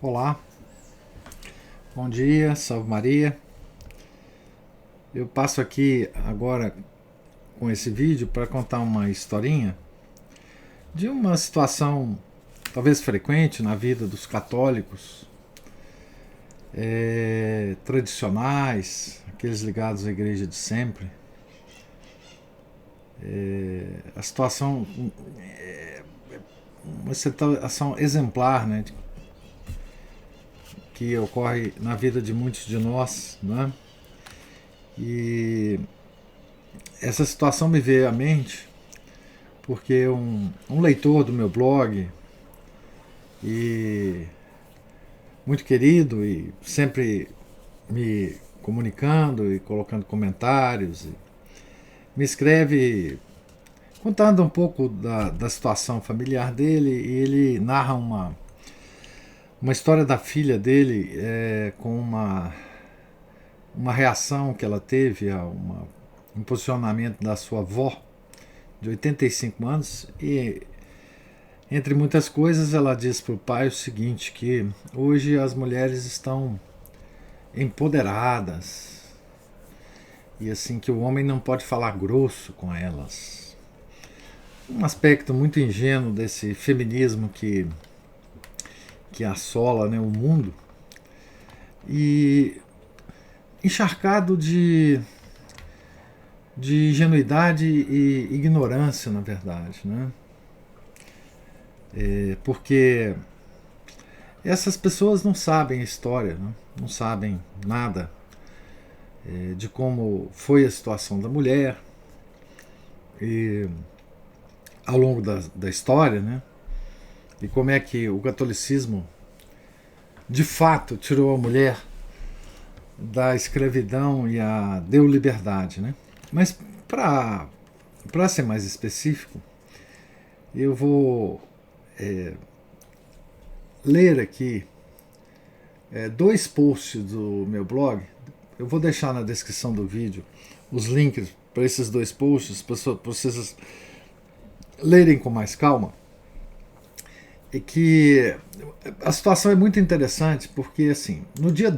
Olá, bom dia, salve Maria. Eu passo aqui agora com esse vídeo para contar uma historinha de uma situação talvez frequente na vida dos católicos tradicionais, aqueles ligados à igreja de sempre. A situação, uma situação exemplar, né, que ocorre na vida de muitos de nós, né? E essa situação me veio à mente porque um leitor do meu blog e muito querido e sempre me comunicando e colocando comentários, me escreve contando um pouco da situação familiar dele, e ele narra uma história da filha dele com uma reação que ela teve a um posicionamento da sua avó de 85 anos, e entre muitas coisas ela diz para o pai o seguinte, que hoje as mulheres estão empoderadas e assim que o homem não pode falar grosso com elas. Um aspecto muito ingênuo desse feminismo que assola, né, o mundo, e encharcado de ingenuidade e ignorância, na verdade, né? Porque essas pessoas não sabem a história, né? Não sabem nada de como foi a situação da mulher e ao longo da história, né? E como é que o catolicismo de fato tirou a mulher da escravidão e a deu liberdade, né? Mas para ser mais específico, eu vou ler aqui dois posts do meu blog. Eu vou deixar na descrição do vídeo os links para esses dois posts para vocês lerem com mais calma. E que a situação é muito interessante porque, assim, no dia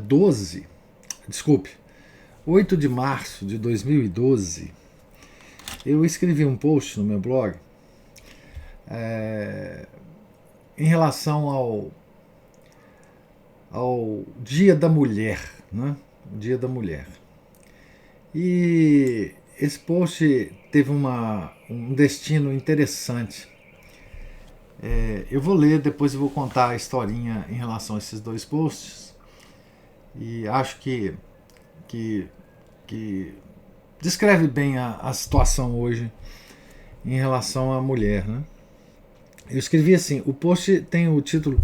8 de março de 2012, eu escrevi um post no meu blog em relação ao Dia da Mulher, né? O Dia da Mulher. E esse post teve um destino interessante. Eu vou ler, depois eu vou contar a historinha em relação a esses dois posts. E acho que descreve bem a situação hoje em relação à mulher, né? Eu escrevi assim, o post tem o título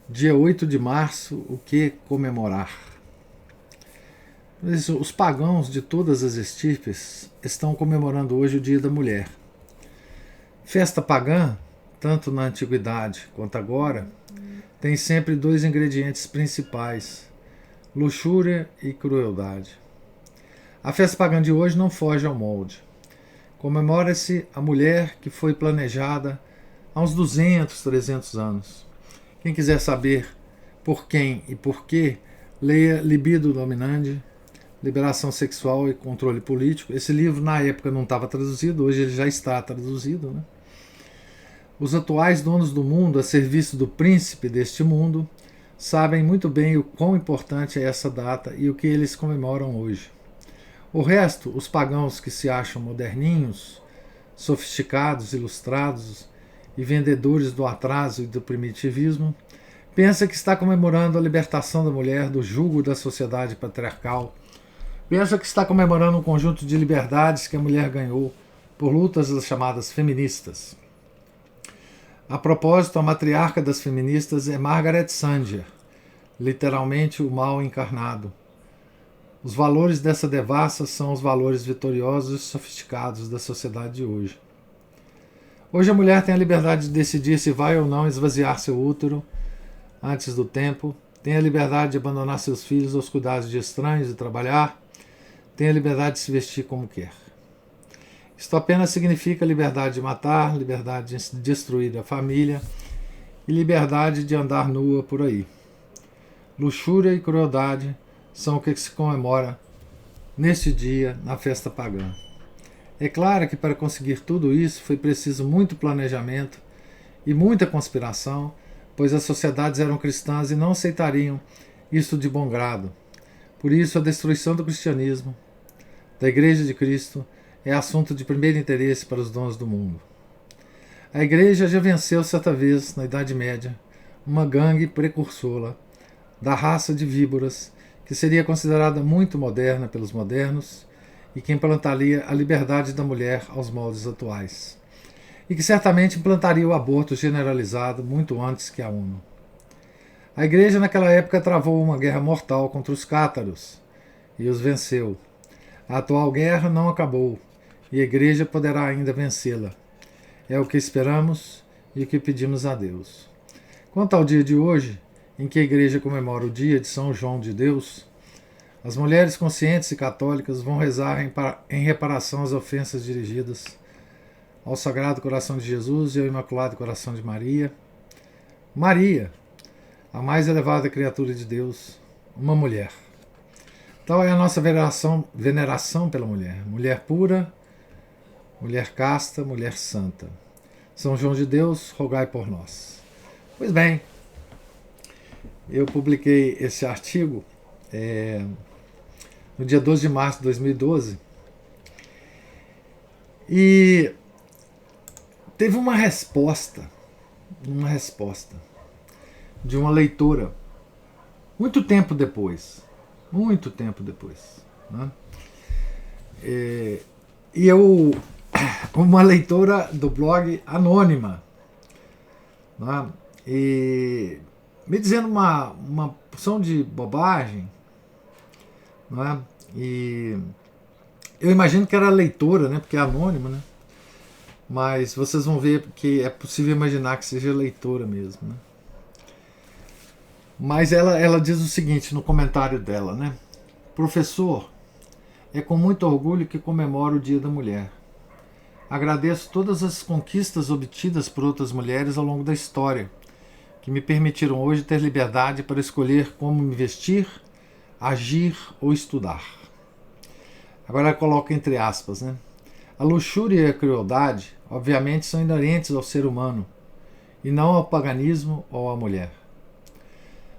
Dia 8 de março, o que comemorar? Os pagãos de todas as estirpes estão comemorando hoje o Dia da Mulher. Festa pagã, tanto na antiguidade quanto agora, tem sempre dois ingredientes principais: luxúria e crueldade. A festa pagã de hoje não foge ao molde. Comemora-se a mulher que foi planejada há uns 200, 300 anos. Quem quiser saber por quem e por quê, leia Libido Dominandi, Liberação Sexual e Controle Político. Esse livro na época não estava traduzido, hoje ele já está traduzido, né? Os atuais donos do mundo, a serviço do príncipe deste mundo, sabem muito bem o quão importante é essa data e o que eles comemoram hoje. O resto, os pagãos que se acham moderninhos, sofisticados, ilustrados e vendedores do atraso e do primitivismo, pensa que está comemorando a libertação da mulher do jugo da sociedade patriarcal, pensa que está comemorando um conjunto de liberdades que a mulher ganhou por lutas das chamadas feministas. A propósito, a matriarca das feministas é Margaret Sanger, literalmente o mal encarnado. Os valores dessa devassa são os valores vitoriosos e sofisticados da sociedade de hoje. Hoje a mulher tem a liberdade de decidir se vai ou não esvaziar seu útero antes do tempo, tem a liberdade de abandonar seus filhos aos cuidados de estranhos e trabalhar, tem a liberdade de se vestir como quer. Isto apenas significa liberdade de matar, liberdade de destruir a família e liberdade de andar nua por aí. luxúria e crueldade são o que se comemora neste dia na festa pagã. É claro que para conseguir tudo isso foi preciso muito planejamento e muita conspiração, pois as sociedades eram cristãs e não aceitariam isso de bom grado. Por isso, a destruição do cristianismo, da Igreja de Cristo, é assunto de primeiro interesse para os donos do mundo. A Igreja já venceu certa vez, na Idade Média, uma gangue precursora da raça de víboras, que seria considerada muito moderna pelos modernos e que implantaria a liberdade da mulher aos moldes atuais, e que certamente implantaria o aborto generalizado muito antes que a ONU. A Igreja naquela época travou uma guerra mortal contra os cátaros e os venceu. A atual guerra não acabou e a Igreja poderá ainda vencê-la. É o que esperamos e o que pedimos a Deus. Quanto ao dia de hoje, em que a Igreja comemora o dia de São João de Deus, as mulheres conscientes e católicas vão rezar em reparação às ofensas dirigidas ao Sagrado Coração de Jesus e ao Imaculado Coração de Maria. Maria, a mais elevada criatura de Deus, uma mulher. Tal é a nossa veneração pela mulher. Mulher pura, mulher casta, mulher santa. São João de Deus, rogai por nós. Pois bem, eu publiquei esse artigo no dia 12 de março de 2012 e teve uma resposta de uma leitora muito tempo depois, né? Uma leitora do blog Anônima, né? E me dizendo uma porção de bobagem, né? E eu imagino que era leitora, né? Porque é anônima, né? Mas vocês vão ver que é possível imaginar que seja leitora mesmo, né? Mas ela diz o seguinte no comentário dela, né? Professor, é com muito orgulho que comemoro o Dia da Mulher. Agradeço todas as conquistas obtidas por outras mulheres ao longo da história, que me permitiram hoje ter liberdade para escolher como me vestir, agir ou estudar. Agora ela coloca entre aspas, né? A luxúria e a crueldade, obviamente, são inerentes ao ser humano, e não ao paganismo ou à mulher.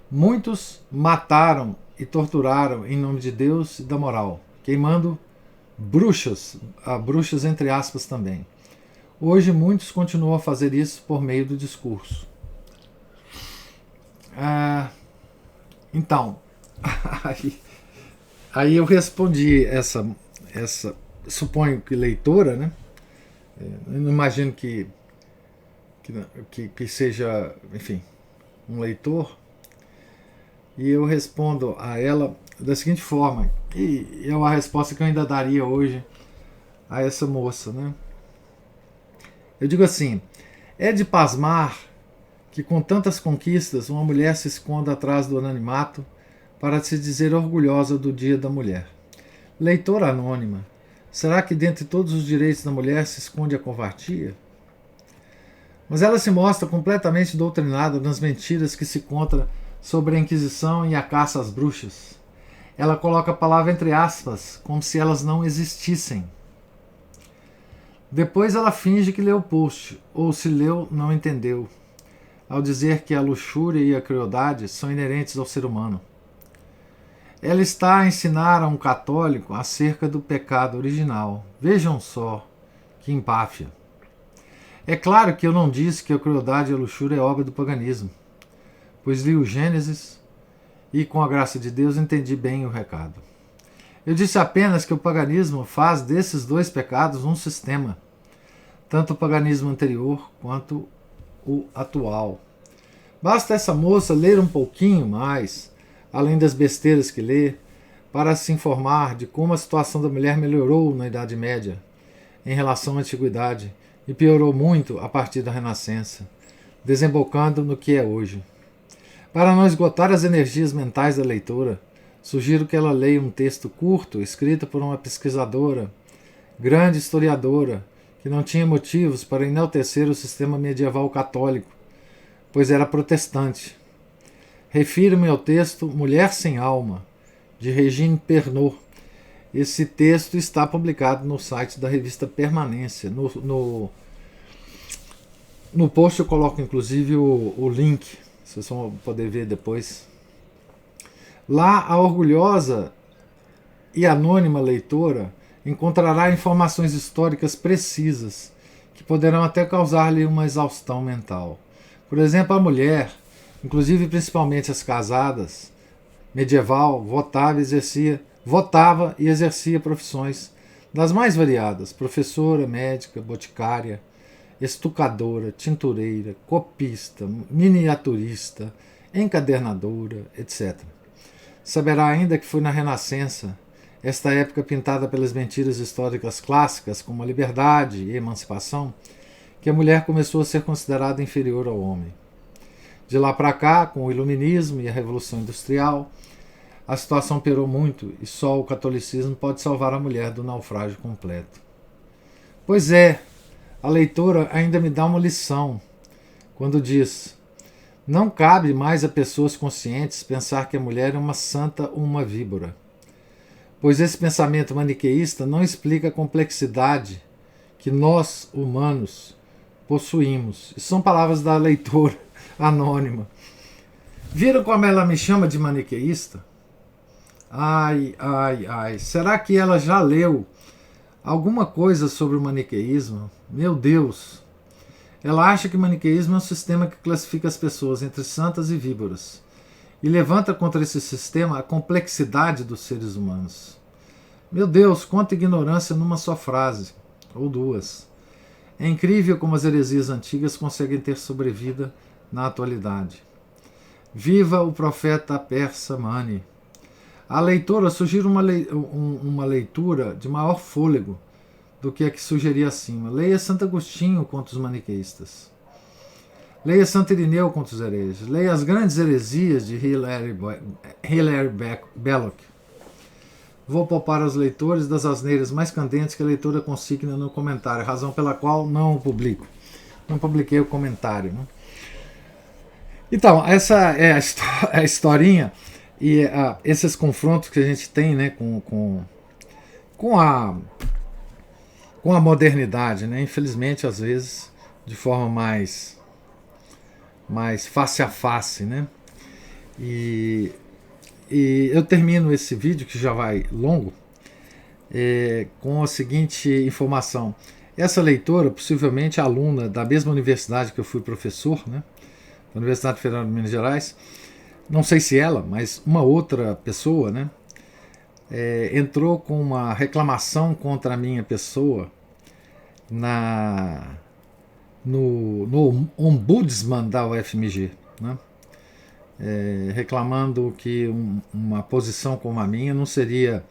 Muitos mataram e torturaram em nome de Deus e da moral, queimando bruxas entre aspas também. Hoje muitos continuam a fazer isso por meio do discurso. Então, aí eu respondi essa suponho que leitora, né? Eu não imagino que seja, enfim, um leitor. E eu respondo a ela da seguinte forma, e é uma resposta que eu ainda daria hoje a essa moça, né? Eu digo assim: é de pasmar que com tantas conquistas uma mulher se esconda atrás do anonimato para se dizer orgulhosa do Dia da Mulher. Leitora anônima, será que dentre todos os direitos da mulher se esconde a covardia? Mas ela se mostra completamente doutrinada nas mentiras que se conta sobre a Inquisição e a caça às bruxas. Ela coloca a palavra entre aspas, como se elas não existissem. Depois ela finge que leu o post, ou se leu, não entendeu, ao dizer que a luxúria e a crueldade são inerentes ao ser humano. Ela está a ensinar a um católico acerca do pecado original. Vejam só, que empáfia. É claro que eu não disse que a crueldade e a luxúria é obra do paganismo, pois li o Gênesis e, com a graça de Deus, entendi bem o recado. Eu disse apenas que o paganismo faz desses dois pecados um sistema, tanto o paganismo anterior quanto o atual. Basta essa moça ler um pouquinho mais, além das besteiras que lê, para se informar de como a situação da mulher melhorou na Idade Média, em relação à Antiguidade, e piorou muito a partir da Renascença, desembocando no que é hoje. Para não esgotar as energias mentais da leitora, sugiro que ela leia um texto curto escrito por uma pesquisadora, grande historiadora, que não tinha motivos para enaltecer o sistema medieval católico, pois era protestante. refiro-me ao texto Mulher Sem Alma, de Regine Pernod. Esse texto está publicado no site da revista Permanência. No post eu coloco inclusive o link, vocês vão poder ver depois. Lá a orgulhosa e anônima leitora encontrará informações históricas precisas que poderão até causar-lhe uma exaustão mental. Por exemplo, a mulher, inclusive principalmente as casadas, medieval, votava e exercia profissões das mais variadas: professora, médica, boticária, estucadora, tintureira, copista, miniaturista, encadernadora, etc. Saberá ainda que foi na Renascença, esta época pintada pelas mentiras históricas clássicas como a liberdade e a emancipação, que a mulher começou a ser considerada inferior ao homem. De lá para cá, com o Iluminismo e a Revolução Industrial, a situação piorou muito e só o catolicismo pode salvar a mulher do naufrágio completo. Pois é, a leitora ainda me dá uma lição quando diz: não cabe mais a pessoas conscientes pensar que a mulher é uma santa ou uma víbora, pois esse pensamento maniqueísta não explica a complexidade que nós, humanos, possuímos. Isso são palavras da leitora anônima. Viram como ela me chama de maniqueísta? Ai, ai, ai. Será que ela já leu alguma coisa sobre o maniqueísmo? Meu Deus! Ela acha que o maniqueísmo é um sistema que classifica as pessoas entre santas e víboras e levanta contra esse sistema a complexidade dos seres humanos. Meu Deus, quanta ignorância numa só frase, ou duas. É incrível como as heresias antigas conseguem ter sobrevida na atualidade. Viva o profeta persa Mani! A leitora sugere uma leitura de maior fôlego do que a que sugeri acima. Leia Santo Agostinho contra os maniqueístas. Leia Santo Irineu contra os hereges. Leia as grandes heresias de Hilaire Belloc. Vou poupar aos leitores das asneiras mais candentes que a leitora consigna no comentário, razão pela qual não o publico. Não publiquei o comentário. Né? Então, essa é a historinha e esses confrontos que a gente tem, né, com a modernidade, né? Infelizmente, às vezes, de forma mais face a face, né? E eu termino esse vídeo, que já vai longo, com a seguinte informação. Essa leitora, possivelmente aluna da mesma universidade que eu fui professor, né? Da Universidade Federal de Minas Gerais, não sei se ela, mas uma outra pessoa, né? Entrou com uma reclamação contra a minha pessoa no ombudsman da UFMG, né? Reclamando que uma posição como a minha não seria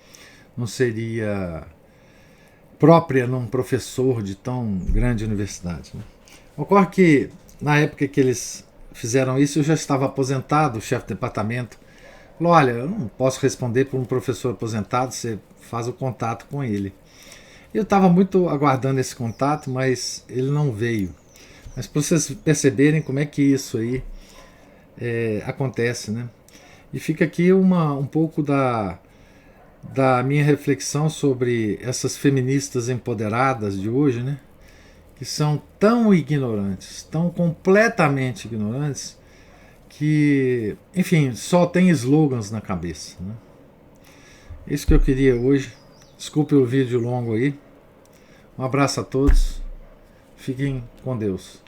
própria num professor de tão grande universidade, né? Ocorre que na época que eles fizeram isso eu já estava aposentado, o chefe de departamento falou: olha, eu não posso responder por um professor aposentado, você faz o contato com ele. Eu estava muito aguardando esse contato, mas ele não veio. Mas para vocês perceberem como é que isso aí acontece, né? E fica aqui um pouco da minha reflexão sobre essas feministas empoderadas de hoje, né? Que são tão ignorantes, tão completamente ignorantes, que, enfim, só tem slogans na cabeça, né? Isso que eu queria hoje. Desculpe o vídeo longo aí. Um abraço a todos. Fiquem com Deus.